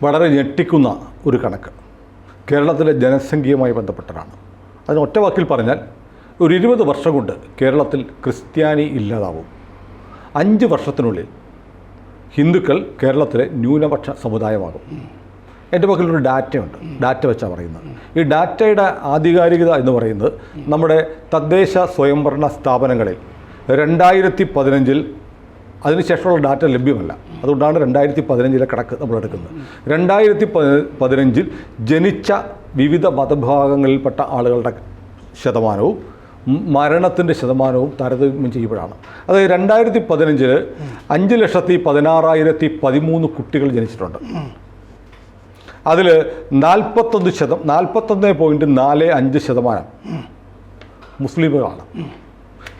വളരെ ഞെട്ടിക്കുന്ന ഒരു കണക്ക് കേരളത്തിലെ ജനസംഖ്യയുമായി ബന്ധപ്പെട്ടതാണ്. അതിന് ഒറ്റ വാക്കിൽ പറഞ്ഞാൽ ഒരു 20 വർഷം കൊണ്ട് കേരളത്തിൽ ക്രിസ്ത്യാനി ഇല്ലാതാവും. 5 വർഷത്തിനുള്ളിൽ ഹിന്ദുക്കൾ കേരളത്തിലെ ന്യൂനപക്ഷ സമുദായമാകും. എൻ്റെ പക്കലൊരു ഡാറ്റയുണ്ട്, ഡാറ്റ വെച്ചാണ് പറയുന്നത്. ഈ ഡാറ്റയുടെ ആധികാരികത എന്ന് പറയുന്നത് നമ്മുടെ തദ്ദേശ സ്വയംഭരണ സ്ഥാപനങ്ങളിൽ 2015 അതിനുശേഷമുള്ള ഡാറ്റ ലഭ്യമല്ല. അതുകൊണ്ടാണ് 2015 കണക്ക് നമ്മൾ എടുക്കുന്നത്. 2015 ജനിച്ച വിവിധ മതഭാഗങ്ങളിൽപ്പെട്ട ആളുകളുടെ ശതമാനവും മരണത്തിൻ്റെ ശതമാനവും താരതമ്യം ചെയ്യുമ്പോഴാണ്. അതായത് 2015 5,16,013 കുട്ടികൾ ജനിച്ചിട്ടുണ്ട്. അതിൽ 41.45% മുസ്ലിമുകളാണ്.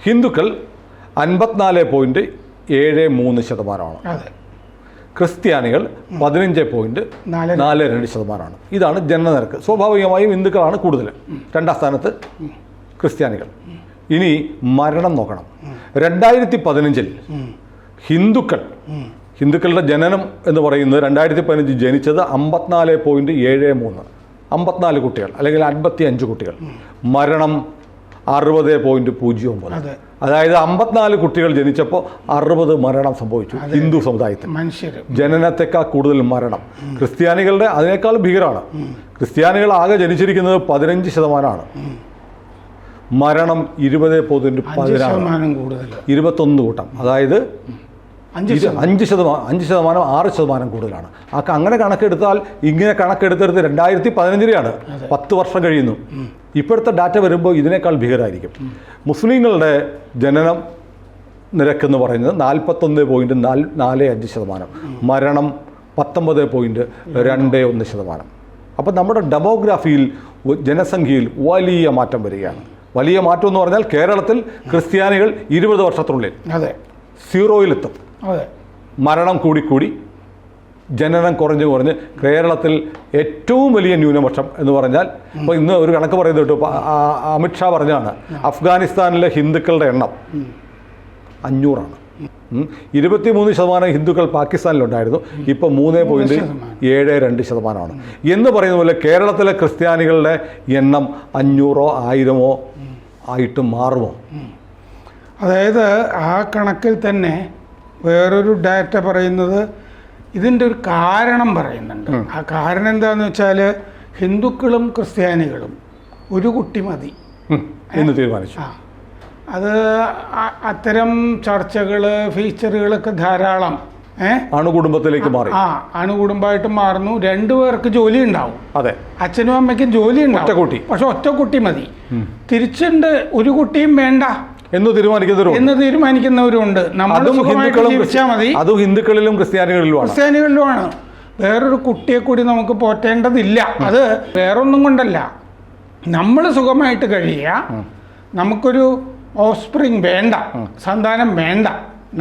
ഹിന്ദുക്കൾ 54.73%. ക്രിസ്ത്യാനികൾ 15.42%. ഇതാണ് ജനനനിരക്ക്. സ്വാഭാവികമായും ഹിന്ദുക്കളാണ് കൂടുതൽ, രണ്ടാം സ്ഥാനത്ത് ക്രിസ്ത്യാനികൾ. ഇനി മരണം നോക്കണം. 2015 ഹിന്ദുക്കളുടെ ജനനം എന്ന് പറയുന്നത് 2015 ജനിച്ചത് 54.73, 54 കുട്ടികൾ അല്ലെങ്കിൽ 55 കുട്ടികൾ. മരണം 60.09. അതായത് 54 കുട്ടികൾ ജനിച്ചപ്പോൾ 60 മരണം സംഭവിച്ചു ഹിന്ദു സമുദായത്തിൽ. ജനനത്തെക്കാൾ കൂടുതൽ മരണം. ക്രിസ്ത്യാനികളുടെ അതിനേക്കാൾ ഭീകരമാണ്. ക്രിസ്ത്യാനികൾ ആകെ ജനിച്ചിരിക്കുന്നത് 15%. മരണം 20.14, 21 കൂട്ടം. അതായത് 5%, 6% കൂടുതലാണ്. അങ്ങനെ കണക്കെടുത്താൽ, ഇങ്ങനെ കണക്കെടുത്തെടുത്ത് 2015 10 വർഷം കഴിയുന്നു. ഇപ്പോഴത്തെ ഡാറ്റ വരുമ്പോൾ ഇതിനേക്കാൾ ഭീകരമായിരിക്കും. മുസ്ലിങ്ങളുടെ ജനനം നിരക്കെന്ന് പറയുന്നത് 41.45%, മരണം 19.21%. അപ്പോൾ നമ്മുടെ ഡെമോഗ്രാഫിയിൽ, ജനസംഖ്യയിൽ വലിയ മാറ്റം വരികയാണ്. വലിയ മാറ്റം എന്ന് പറഞ്ഞാൽ കേരളത്തിൽ ക്രിസ്ത്യാനികൾ 20 വർഷത്തിനുള്ളിൽ 0-ലെത്തും. മരണം കൂടിക്കൂടി ജനനം കുറഞ്ഞ് കേരളത്തിൽ ഏറ്റവും വലിയ ന്യൂനപക്ഷം എന്ന് പറഞ്ഞാൽ, ഇപ്പോൾ ഇന്ന് ഒരു കണക്ക് പറയുന്നത് കേട്ടോ, അമിത്ഷാ പറഞ്ഞാണ് അഫ്ഗാനിസ്ഥാനിലെ ഹിന്ദുക്കളുടെ എണ്ണം 500. 23% ഹിന്ദുക്കൾ പാകിസ്ഥാനിലുണ്ടായിരുന്നു. ഇപ്പോൾ 3.72% എന്ന് പറയുന്ന പോലെ കേരളത്തിലെ ക്രിസ്ത്യാനികളുടെ എണ്ണം 500-ഓ 1000-ഓ ആയിട്ട് മാറുമോ? അതായത് ആ കണക്കിൽ തന്നെ വേറൊരു ഡാറ്റ പറയുന്നത് ഇതിൻ്റെ ഒരു കാരണം പറയുന്നുണ്ട്. ആ കാരണം എന്താണെന്ന് വെച്ചാൽ ഹിന്ദുക്കളും ക്രിസ്ത്യാനികളും ഒരു കുട്ടി മതി എന്ന് തീരുമാനിച്ചു. അത് അത്തരം ചർച്ചകൾ, ഫീച്ചറുകളൊക്കെ ധാരാളം അണുകുടുംബത്തിലേക്ക് മാറി. അണുകുടുംബമായിട്ട് മാറുന്നു. 2 പേർക്ക് ജോലി ഉണ്ടാവും. അതെ, അച്ഛനും അമ്മയ്ക്കും ജോലി ഉണ്ടാവും. പക്ഷെ ഒറ്റ കുട്ടി മതി. തിരിച്ചുണ്ട് ഒരു കുട്ടിയും വേണ്ട എന്ന് തീരുമാനിക്കുന്നവരുണ്ട്. നമ്മൾ ജീവിച്ചാൽ മതി. അതും ഹിന്ദുക്കളിലും ക്രിസ്ത്യാനികളിലുമാണ്. വേറൊരു കുട്ടിയെ കൂടി നമുക്ക് പോറ്റേണ്ടതില്ല. അത് വേറൊന്നും കൊണ്ടല്ല, നമ്മൾ സുഖമായിട്ട് കഴിയുക, നമുക്കൊരു ഓഫ്സ്പ്രിങ് വേണ്ട, സന്താനം വേണ്ട,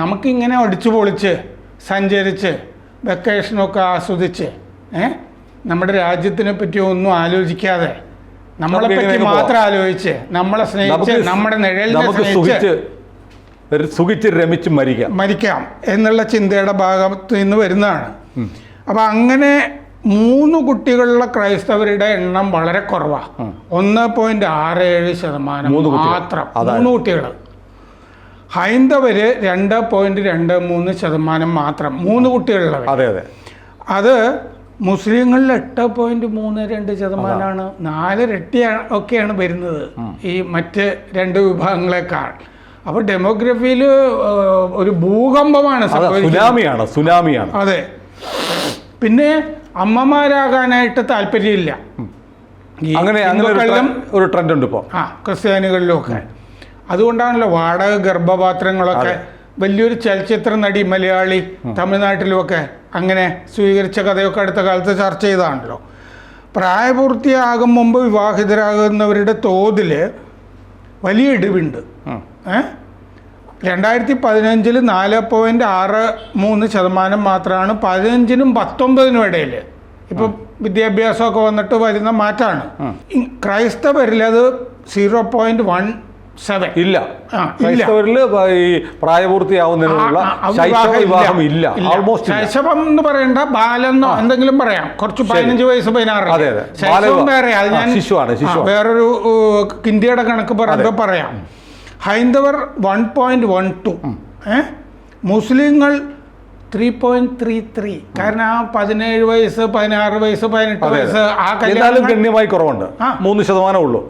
നമുക്കിങ്ങനെ അടിച്ചു പൊളിച്ച് സഞ്ചരിച്ച് വെക്കേഷനൊക്കെ ആസ്വദിച്ച് നമ്മുടെ രാജ്യത്തിനെ പറ്റി ഒന്നും ആലോചിക്കാതെ നമ്മളെ പറ്റി മാത്രം ആലോചിച്ച്, നമ്മളെ സ്നേഹിച്ച്, നമ്മുടെ നിഴലിനെ സുഖിച്ച് രമിച്ച് മരിക്കാം എന്നുള്ള ചിന്തയുടെ ഭാഗത്ത് നിന്ന് വരുന്നതാണ്. അപ്പം അങ്ങനെ 3 കുട്ടികളുള്ള ക്രൈസ്തവരുടെ എണ്ണം വളരെ കുറവാണ്. 1.67% മാത്രം 3 കുട്ടികൾ. ഹൈന്ദവര് 2.23% മാത്രം 3 കുട്ടികളുള്ളവർ. അത് മുസ്ലിങ്ങളിൽ 8.32%. 4 ഇരട്ടി ഒക്കെയാണ് വരുന്നത് ഈ മറ്റ് 2 വിഭാഗങ്ങളെക്കാൾ. അപ്പോൾ ഡെമോഗ്രഫിയിൽ ഒരു ഭൂകമ്പമാണ് സുനാമിയാണ്. അതെ. പിന്നെ അമ്മമാരാകാനായിട്ട് താല്പര്യമില്ല. അങ്ങനെ ഒരു ട്രെൻഡ് ഉണ്ട് ഇപ്പോൾ ക്രിസ്ത്യാനികളിലും ഒക്കെ. അതുകൊണ്ടാണല്ലോ വാടക ഗർഭപാത്രങ്ങളൊക്കെ വലിയൊരു ചലച്ചിത്ര നടി മലയാളി തമിഴ്നാട്ടിലുമൊക്കെ അങ്ങനെ സ്വീകരിച്ച കഥയൊക്കെ അടുത്ത കാലത്ത് ചർച്ച ചെയ്തതാണല്ലോ. പ്രായപൂർത്തിയാകും മുമ്പ് വിവാഹിതരാകുന്നവരുടെ തോതിൽ വലിയ ഇടിവുണ്ട്. 2015 4.63% മാത്രമാണ് 15-നും 19-നും ഇടയിൽ. ഇപ്പം വിദ്യാഭ്യാസമൊക്കെ വന്നിട്ട് വരുന്ന മാറ്റമാണ്. ക്രൈസ്തവരിൽ അത് 0.1 ഇല്ല. ക്രൈസ്തവരിൽ ഈ പ്രായപൂർത്തിയാവുന്നതിനുള്ള ശൈശവ വിവാഹം ഇല്ല. ഓൾമോസ്റ്റ് ശൈശവം എന്ന് പറയണ്ട, ബാലെന്നോ എന്തെങ്കിലും പറയാം. കുറച്ച് 15 വയസ്സ് 16 ശൈശവം വേറെ. അത് ഞാൻ വേറൊരു ഇന്ത്യയുടെ കണക്ക് പറയുമ്പോൾ പറയാം. ഹൈന്ദവർ 1.12, മുസ്ലിങ്ങൾ 3.33. കാരണം ആ 17 വയസ്സ് 16 വയസ്സ് 18 വയസ്സ് ആ കല്യാണം ഗണ്യമായി കുറവുണ്ട്. 3% ഉള്ളൂ.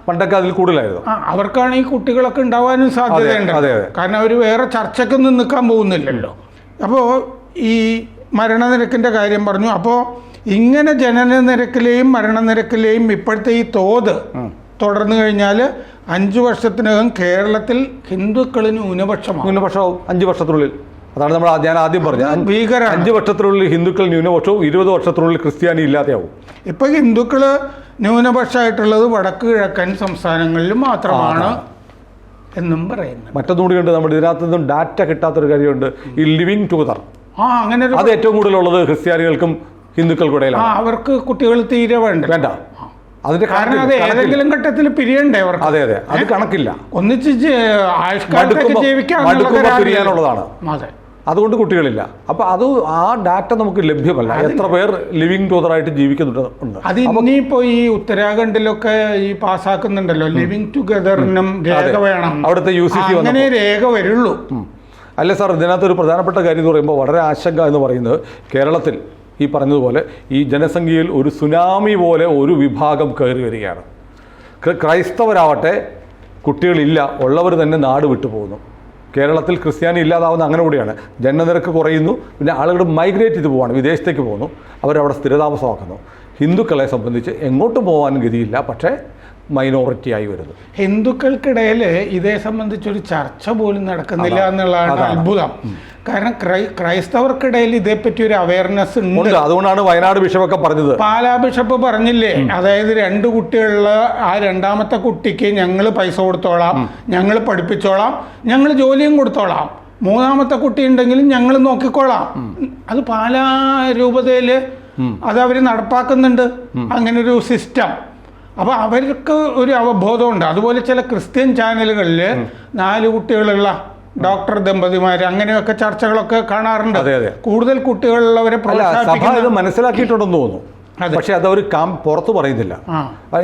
പണ്ടൊക്കെ അതിൽ കൂടുതലായിരുന്നു. അവർക്കാണ് ഈ കുട്ടികളൊക്കെ ഉണ്ടാവാനും സാധ്യതയുണ്ട്. കാരണം അവർ വേറെ ചർച്ചക്കൊന്നും നിൽക്കാൻ പോകുന്നില്ലല്ലോ. അപ്പോൾ ഈ മരണനിരക്കിൻ്റെ കാര്യം പറഞ്ഞു. അപ്പോൾ ഇങ്ങനെ ജനന നിരക്കിലെയും മരണനിരക്കിലെയും ഇപ്പോഴത്തെ ഈ തോത് തുടർന്നു കഴിഞ്ഞാൽ 5 വർഷത്തിനകം കേരളത്തിൽ ഹിന്ദുക്കൾ ന്യൂനപക്ഷമാവും. 5 വർഷത്തിനുള്ളിൽ. അതാണ് ഞാൻ ആദ്യം പറഞ്ഞത്. 5 വർഷത്തിനുള്ളിൽ ഹിന്ദുക്കൾ ന്യൂനപക്ഷവും 20 വർഷത്തിനുള്ളിൽ ക്രിസ്ത്യാനി ഇല്ലാതെയാവും. ഇപ്പൊ ഹിന്ദുക്കൾ ന്യൂനപക്ഷമായിട്ടുള്ളത് വടക്ക് കിഴക്കൻ സംസ്ഥാനങ്ങളിൽ മാത്രമാണ് എന്നും പറയുന്നു. മറ്റൊന്നുകൂടി ഉണ്ട്, നമ്മുടെ ഇതിനകത്ത് നിന്നും ഡാറ്റ കിട്ടാത്തൊരു കാര്യമുണ്ട്. ഈ ലിവിങ് ടുഗദർ, അങ്ങനെ അത് ഏറ്റവും കൂടുതലുള്ളത് ക്രിസ്ത്യാനികൾക്കും ഹിന്ദുക്കൾക്കിടയിലാണ്. അവർക്ക് കുട്ടികൾ തീരെ വേണ്ട. അതിന്റെ കാരണം അത് ഏതെങ്കിലും ഘട്ടത്തിൽ പിരിയണ്ടേ അവർക്ക്. അതെ, അത് കണക്കില്ല. ഒന്നിച്ച് ആയുഷ്കാലത്തേക്ക് പിരിയാനുള്ളതാണ്. അതുകൊണ്ട് കുട്ടികളില്ല. അപ്പൊ അത് ആ ഡാറ്റ നമുക്ക് ലഭ്യമല്ല. എത്ര പേർ ലിവിങ് ടുഗദറായിട്ട് ജീവിക്കുന്നുണ്ട്. അത് ഇനിയിപ്പോ ഈ ഉത്തരാഖണ്ഡിലൊക്കെ ഈ പാസ്സാക്കുന്നുണ്ടല്ലോ, ലിവിങ് ടുഗദറിനും രേഖ വേണം. അവിടുത്തെ UCC അങ്ങനെ രേഖ വരുള്ളൂ. അല്ല സാർ, ഇതിനകത്ത് ഒരു പ്രധാനപ്പെട്ട കാര്യം എന്ന് പറയുമ്പോൾ വളരെ ആശങ്ക എന്ന് പറയുന്നത്, കേരളത്തിൽ ഈ പറഞ്ഞതുപോലെ ഈ ജനസംഖ്യയിൽ ഒരു സുനാമി പോലെ ഒരു വിഭാഗം കയറി വരികയാണ്. ക്രൈസ്തവരാവട്ടെ കുട്ടികളില്ല, ഉള്ളവർ തന്നെ നാട് വിട്ടു പോകുന്നു. കേരളത്തിൽ ക്രിസ്ത്യാനി ഇല്ലാതാവുന്ന അങ്ങനെ കൂടിയാണ്. ജനനിരക്ക് കുറയുന്നു, പിന്നെ ആളുകൾ മൈഗ്രേറ്റ് ചെയ്ത് പോവാണ്, വിദേശത്തേക്ക് പോകുന്നു, അവരവിടെ സ്ഥിരതാമസമാക്കുന്നു. ഹിന്ദുക്കളെ സംബന്ധിച്ച് എങ്ങോട്ടും പോകാൻ ഗതിയില്ല, പക്ഷേ മൈനോറിറ്റിയായി വരുന്നു. ഹിന്ദുക്കൾക്കിടയിൽ ഇതേ സംബന്ധിച്ചൊരു ചർച്ച പോലും നടക്കുന്നില്ല എന്നുള്ളതാണ് അത്ഭുതം. കാരണം ക്രൈസ്തവർക്കിടയിൽ ഇതേപ്പറ്റി ഒരു അവയർനെസ് ഉണ്ട്. അതുകൊണ്ടാണ് വയനാട് ബിഷപ്പൊക്കെ പറഞ്ഞത്. പാലാ ബിഷപ്പ് പറഞ്ഞില്ലേ, അതായത് 2 കുട്ടികളുള്ള ആ 2ാമത്തെ കുട്ടിക്ക് ഞങ്ങൾ പൈസ കൊടുത്തോളാം, ഞങ്ങൾ പഠിപ്പിച്ചോളാം, ഞങ്ങൾ ജോലിയും കൊടുത്തോളാം, 3ാമത്തെ കുട്ടി ഉണ്ടെങ്കിലും ഞങ്ങൾ നോക്കിക്കോളാം. അത് പാലാ രൂപതയിൽ അത് അവർ നടപ്പാക്കുന്നുണ്ട്, അങ്ങനൊരു സിസ്റ്റം. അപ്പോൾ അവർക്ക് ഒരു അവബോധമുണ്ട്. അതുപോലെ ചില ക്രിസ്ത്യൻ ചാനലുകളിൽ 4 കുട്ടികളുള്ള ഡോക്ടർ ദമ്പതിമാർ അങ്ങനെയൊക്കെ ചർച്ചകളൊക്കെ കാണാറുണ്ട്. കൂടുതൽ കുട്ടികളുള്ളവരെ മനസ്സിലാക്കിയിട്ടുണ്ടെന്ന് തോന്നുന്നു. പക്ഷെ അത് അവർ പുറത്ത് പറയുന്നില്ല.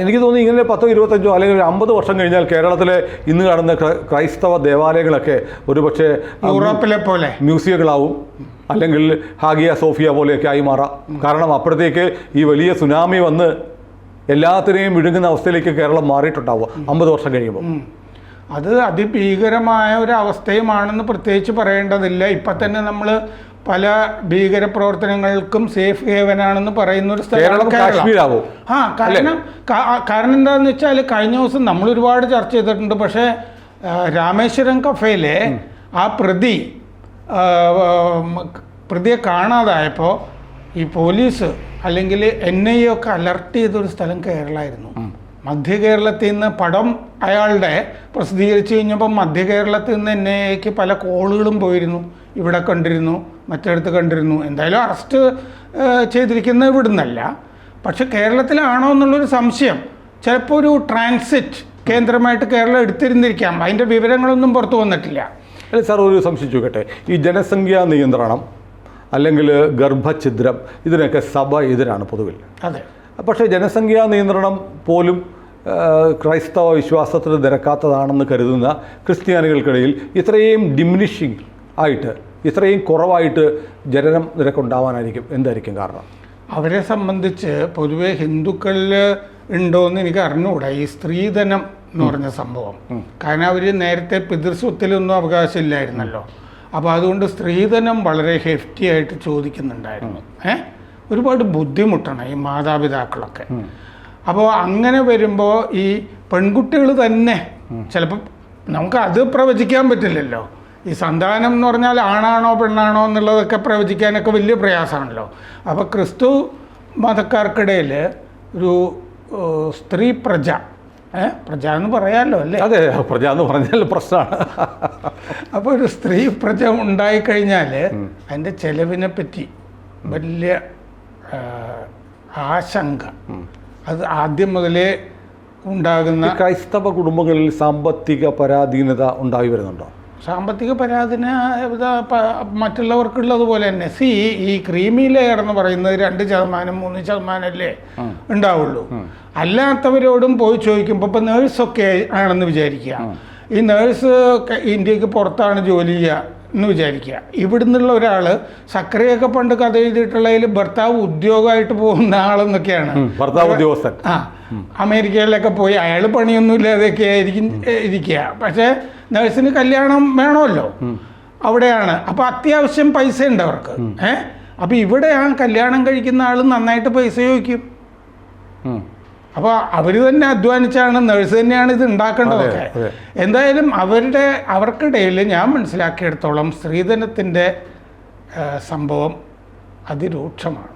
എനിക്ക് തോന്നുന്നു ഇങ്ങനെ 10, 25 അല്ലെങ്കിൽ 50 വർഷം കഴിഞ്ഞാൽ കേരളത്തിലെ ഇന്ന് കാണുന്ന ക്രൈസ്തവ ദേവാലയങ്ങളൊക്കെ ഒരുപക്ഷെ യൂറോപ്പിലെ പോലെ മ്യൂസിയങ്ങളാവും, അല്ലെങ്കിൽ ഹാഗിയ സോഫിയ പോലെയൊക്കെ ആയി മാറാം. കാരണം അപ്പോഴത്തേക്ക് ഈ വലിയ സുനാമി വന്ന് എല്ലാത്തിനെയും വിഴുങ്ങുന്ന അവസ്ഥയിലേക്ക് കേരളം മാറിയിട്ടുണ്ടാവുക 50 വർഷം കഴിയുമ്പോൾ. അത് അതിഭീകരമായ ഒരു അവസ്ഥയുമാണെന്ന് പ്രത്യേകിച്ച് പറയേണ്ടതില്ല. ഇപ്പം തന്നെ നമ്മൾ പല ഭീകര പ്രവർത്തനങ്ങൾക്കും സേഫ് ഹേവനാണെന്ന് പറയുന്ന ഒരു സ്ഥലം കാശ്മീരാവും. കാരണം എന്താണെന്ന് വെച്ചാൽ കഴിഞ്ഞ ദിവസം നമ്മൾ ഒരുപാട് ചർച്ച ചെയ്തിട്ടുണ്ട്. പക്ഷേ രാമേശ്വരം കഫേയിലെ ആ പ്രതിയെ കാണാതായപ്പോൾ ഈ പോലീസ് അല്ലെങ്കിൽ NIA ഒക്കെ അലർട്ട് ചെയ്തൊരു സ്ഥലം കേരളമായിരുന്നു. മധ്യ കേരളത്തിൽ നിന്ന് പടം അയാളുടെ പ്രസിദ്ധീകരിച്ച് കഴിഞ്ഞപ്പോൾ മധ്യ കേരളത്തിൽ നിന്ന് NIAക്ക് പല കോളുകളും പോയിരുന്നു. ഇവിടെ കണ്ടിരുന്നു, മറ്റിടത്ത് കണ്ടിരുന്നു. എന്തായാലും അറസ്റ്റ് ചെയ്തിരിക്കുന്നത് ഇവിടുന്നല്ല. പക്ഷെ കേരളത്തിലാണോ എന്നുള്ളൊരു സംശയം. ചിലപ്പോൾ ഒരു ട്രാൻസിറ്റ് കേന്ദ്രമായിട്ട് കേരളം എടുത്തിരുന്നിരിക്കാം. അതിൻ്റെ വിവരങ്ങളൊന്നും പുറത്തു വന്നിട്ടില്ല. അല്ല സാർ, ഒരു സംശയം ചോദിക്കട്ടെ. ഈ ജനസംഖ്യാ നിയന്ത്രണം അല്ലെങ്കിൽ ഗർഭഛിദ്രം ഇതിനൊക്കെ സഭ എതിരാണ് പൊതുവിൽ. അതെ. പക്ഷേ ജനസംഖ്യാ നിയന്ത്രണം പോലും ക്രൈസ്തവ വിശ്വാസത്തിന് നിരക്കാത്തതാണെന്ന് കരുതുന്ന ക്രിസ്ത്യാനികൾക്കിടയിൽ ഇത്രയും ഡിമിനിഷിങ് ആയിട്ട്, ഇത്രയും കുറവായിട്ട് ജനനം നിരക്കുണ്ടാവാനായിരിക്കും എന്തായിരിക്കും കാരണം? അവരെ സംബന്ധിച്ച് പൊതുവെ ഹിന്ദുക്കളിൽ ഉണ്ടോയെന്ന് എനിക്ക് അറിഞ്ഞുകൂടാ ഈ സ്ത്രീധനം എന്ന് പറഞ്ഞ സംഭവം. കാരണം അവർ നേരത്തെ പിതൃസ്വത്തിലൊന്നും അവകാശമില്ലായിരുന്നല്ലോ. അപ്പോൾ അതുകൊണ്ട് സ്ത്രീധനം വളരെ ഹെഫ്റ്റി ആയിട്ട് ചോദിക്കുന്നുണ്ടായിരുന്നു. ഒരുപാട് ബുദ്ധിമുട്ടാണ് ഈ മാതാപിതാക്കളൊക്കെ. അപ്പോൾ അങ്ങനെ വരുമ്പോൾ ഈ പെൺകുട്ടികൾ തന്നെ ചിലപ്പോൾ നമുക്ക് അത് പ്രവചിക്കാൻ പറ്റില്ലല്ലോ. ഈ സന്താനം എന്ന് പറഞ്ഞാൽ ആണാണോ പെണ്ണാണോ എന്നുള്ളതൊക്കെ പ്രവചിക്കാനൊക്കെ വലിയ പ്രയാസമാണല്ലോ. അപ്പോൾ ക്രിസ്തു മതക്കാർക്കിടയിൽ ഒരു സ്ത്രീ പ്രജ എന്ന് പറയാമല്ലോ അല്ലേ? അതെ, പ്രജ എന്ന് പറഞ്ഞാൽ പ്രശ്നമാണ്. അപ്പോൾ ഒരു സ്ത്രീ പ്രജ ഉണ്ടായിക്കഴിഞ്ഞാൽ അതിൻ്റെ ചെലവിനെ പറ്റി വലിയ ആശങ്ക അത് ആദ്യം മുതലേ ഉണ്ടാകുന്ന ക്രൈസ്തവ കുടുംബങ്ങളിൽ സാമ്പത്തിക പരാധീനത ഉണ്ടായി വരുന്നുണ്ടോ? സാമ്പത്തിക പരാധീനത മറ്റുള്ളവർക്കുള്ളതുപോലെ തന്നെ. ഈ ക്രീമി ലെയർ എന്ന് പറയുന്നത് 2% 3% ഉണ്ടാവുള്ളൂ. അല്ലാത്തവരോടും പോയി ചോദിക്കുമ്പോൾ ഇപ്പം നേഴ്സൊക്കെ ആണെന്ന് വിചാരിക്കുക. ഈ നേഴ്സ് ഇന്ത്യക്ക് പുറത്താണ് ജോലി ചെയ്യുക എന്ന് വിചാരിക്കുക. ഇവിടുന്നുള്ള ഒരാൾ സക്രിയൊക്കെ പണ്ട് കഥ എഴുതിയിട്ടുള്ളതിൽ ഭർത്താവ് ഉദ്യോഗമായിട്ട് പോകുന്ന ആളെന്നൊക്കെയാണ്. ഭർത്താവ് ഉദ്യോഗസ്ഥൻ. അമേരിക്കയിലൊക്കെ പോയി അയാൾ പണിയൊന്നുമില്ലാതെയൊക്കെ ആയിരിക്കും ഇരിക്കുക. പക്ഷേ നേഴ്സിന് കല്യാണം വേണമല്ലോ, അവിടെയാണ്. അപ്പോൾ അത്യാവശ്യം പൈസ ഉണ്ട് അവർക്ക്. അപ്പോൾ ഇവിടെ ആ കല്യാണം കഴിക്കുന്ന ആൾ നന്നായിട്ട് പൈസ ചോദിക്കും. അപ്പോൾ അവർ തന്നെ അധ്വാനിച്ചാണ്, നേഴ്സ് തന്നെയാണ് ഇത് ഉണ്ടാക്കേണ്ടതൊക്കെ. എന്തായാലും അവർക്കിടയിൽ ഞാൻ മനസ്സിലാക്കിയെടുത്തോളം സ്ത്രീധനത്തിൻ്റെ സംഭവം അതിരൂക്ഷമാണ്.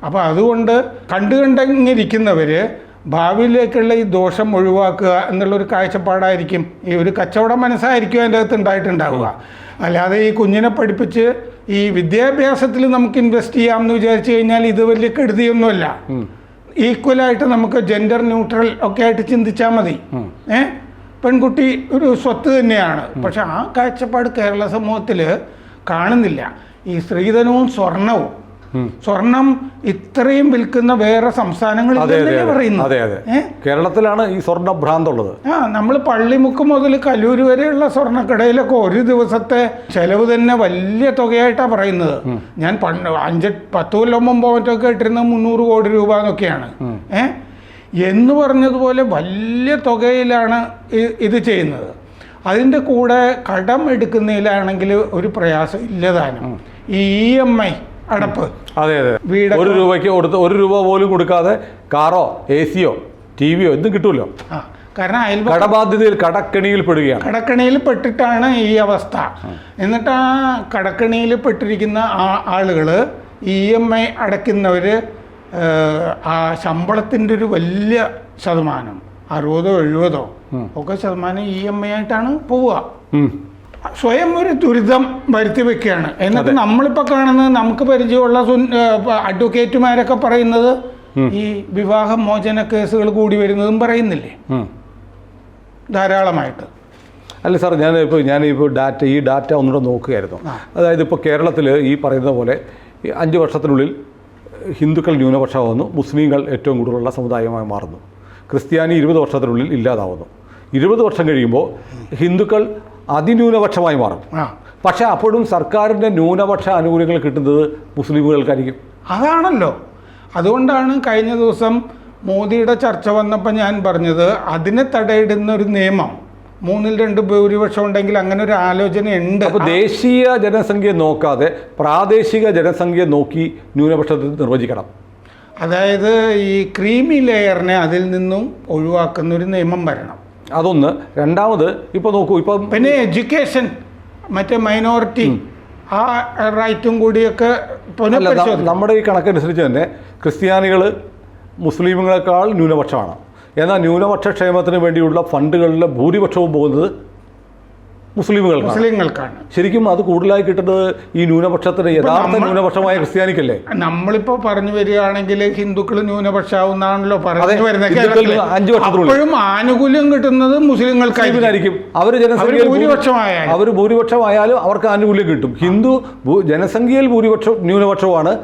അപ്പോൾ അതുകൊണ്ട് കണ്ടിരിക്കുന്നവർ ഭാവിയിലേക്കുള്ള ഈ ദോഷം ഒഴിവാക്കുക എന്നുള്ളൊരു കാഴ്ചപ്പാടായിരിക്കും, ഈ ഒരു കച്ചവട മനസ്സായിരിക്കും അതിൻ്റെ അകത്ത് ഉണ്ടായിട്ടുണ്ടാവുക. അല്ലാതെ ഈ കുഞ്ഞിനെ പഠിപ്പിച്ച് ഈ വിദ്യാഭ്യാസത്തിൽ നമുക്ക് ഇൻവെസ്റ്റ് ചെയ്യാമെന്ന് വിചാരിച്ചു കഴിഞ്ഞാൽ ഇത് വലിയ കെടുതിയൊന്നുമല്ല. ഈക്വലായിട്ട് നമുക്ക് ജെൻഡർ ന്യൂട്രൽ ഒക്കെ ആയിട്ട് ചിന്തിച്ചാൽ മതി. പെൺകുട്ടി ഒരു സ്വത്ത് തന്നെയാണ്. പക്ഷെ ആ കാഴ്ചപ്പാട് കേരള സമൂഹത്തിൽ കാണുന്നില്ല. ഈ സ്ത്രീധനവും സ്വർണം ഇത്രയും വിൽക്കുന്ന വേറെ സംസ്ഥാനങ്ങളിൽ പറയുന്നു. കേരളത്തിലാണ് ഈ സ്വർണ്ണ ഭ്രാന്തുള്ളത്. നമ്മൾ പള്ളിമുക്ക് മുതൽ കലൂർ വരെയുള്ള സ്വർണ്ണക്കടയിലൊക്കെ ഒരു ദിവസത്തെ ചെലവ് തന്നെ വലിയ തുകയായിട്ടാണ് പറയുന്നത്. ഞാൻ 5-10 കൊല്ലം മുമ്പ് മറ്റൊക്കെ ഇട്ടിരുന്നത് 300 കോടി രൂപ എന്നൊക്കെയാണ്. എന്ന് പറഞ്ഞതുപോലെ വലിയ തുകയിലാണ് ഇത് ചെയ്യുന്നത്. അതിൻ്റെ കൂടെ കടം എടുക്കുന്നതിലാണെങ്കിൽ ഒരു പ്രയാസം ഇല്ലതാനും. ഈ EMI അടപ്പ്, അതെ, ഒരു രൂപയ്ക്ക് കൊടുത്ത് 1 രൂപ പോലും കൊടുക്കാതെ കാറോ AC-യോ TV-യോ ഒന്നും കിട്ടുമല്ലോ. കാരണം കടബാധ്യതയിൽ കടക്കെണിയിൽ പെടുകയാണ്. കടക്കെണിയിൽ പെട്ടിട്ടാണ് ഈ അവസ്ഥ. എന്നിട്ട് ആ കടക്കെണിയിൽ പെട്ടിരിക്കുന്ന ആളുകൾ EMI അടയ്ക്കുന്നവർ ആ ശമ്പളത്തിൻ്റെ ഒരു വലിയ ശതമാനം 60-70 ഒക്കെ ശതമാനം EMI ആയിട്ടാണ് പോവുക. സ്വയം ഒരു ദുരിതം വരുത്തി വെക്കുകയാണ്. എന്നിട്ട് നമ്മളിപ്പോൾ കാണുന്നത്, നമുക്ക് പരിചയമുള്ള അഡ്വക്കേറ്റുമാരൊക്കെ പറയുന്നത് ഈ വിവാഹമോചന കേസുകൾ കൂടി വരുന്നതും പറയുന്നില്ലേ ധാരാളമായിട്ട്. അല്ല സാർ, ഞാനിപ്പോൾ ഈ ഡാറ്റ ഒന്നുകൂടെ നോക്കുകയായിരുന്നു. അതായത് ഇപ്പോൾ കേരളത്തിൽ ഈ പറയുന്ന പോലെ 5 വർഷത്തിനുള്ളിൽ ഹിന്ദുക്കൾ ന്യൂനപക്ഷമാകുന്നു, മുസ്ലിങ്ങൾ ഏറ്റവും കൂടുതലുള്ള സമുദായമായി മാറുന്നു, ക്രിസ്ത്യാനി 20 വർഷത്തിനുള്ളിൽ ഇല്ലാതാവുന്നു. 20 വർഷം കഴിയുമ്പോൾ ഹിന്ദുക്കൾ അതിന്യൂനപക്ഷമായി മാറും. പക്ഷെ അപ്പോഴും സർക്കാരിൻ്റെ ന്യൂനപക്ഷ ആനുകൂല്യങ്ങൾ കിട്ടുന്നത് മുസ്ലിമുകൾക്കായിരിക്കും. അതാണല്ലോ. അതുകൊണ്ടാണ് കഴിഞ്ഞ ദിവസം മോദിയുടെ ചർച്ച വന്നപ്പോൾ ഞാൻ പറഞ്ഞത്, അതിനെ തടയിടുന്ന ഒരു നിയമം 3/2 ഭൂരിപക്ഷം ഉണ്ടെങ്കിൽ അങ്ങനെ ഒരു ആലോചന ഉണ്ട്. അപ്പോൾ ദേശീയ ജനസംഖ്യ നോക്കാതെ പ്രാദേശിക ജനസംഖ്യ നോക്കി ന്യൂനപക്ഷത്തെ നിർവചിക്കണം. അതായത് ഈ ക്രീമി ലെയറിനെ അതിൽ നിന്നും ഒഴിവാക്കുന്ന ഒരു നിയമം വരണം. അതൊന്ന്. രണ്ടാമത് ഇപ്പോൾ നോക്കൂ, ഇപ്പം പിന്നെ എഡ്യൂക്കേഷൻ, മറ്റേ മൈനോറിറ്റി ആ റൈറ്റും കൂടിയൊക്കെ നമ്മുടെ ഈ കണക്കനുസരിച്ച് തന്നെ ക്രിസ്ത്യാനികൾ മുസ്ലിമുകളെക്കാൾ ന്യൂനപക്ഷമാണ്. എന്നാൽ ന്യൂനപക്ഷ ക്ഷേമത്തിന് വേണ്ടിയുള്ള ഫണ്ടുകളിലെ ഭൂരിപക്ഷവും പോകുന്നത് മുസ്ലിമുകൾക്കാണ്. ശരിക്കും അത് കൂടുതലായി കിട്ടുന്നത് ഈ ന്യൂനപക്ഷത്തിന് യഥാർത്ഥ ന്യൂനപക്ഷമായ ക്രിസ്ത്യാനിക്കല്ലേ? നമ്മളിപ്പോൾ പറഞ്ഞു വരികയാണെങ്കിൽ ഹിന്ദുക്കൾ ന്യൂനപക്ഷമാവുന്നാണല്ലോ പറഞ്ഞു വരുന്നത്. 5 വർഷത്തിനുള്ളിൽ അപ്പോഴും ആനുകൂല്യം കിട്ടുന്നത് മുസ്ലിങ്ങൾക്കായിരിക്കും. അവർ ഭൂരിപക്ഷമായാലും അവർക്ക് ആനുകൂല്യം കിട്ടും. ഹിന്ദു ജനസംഖ്യയിൽ ന്യൂനപക്ഷമാണ്,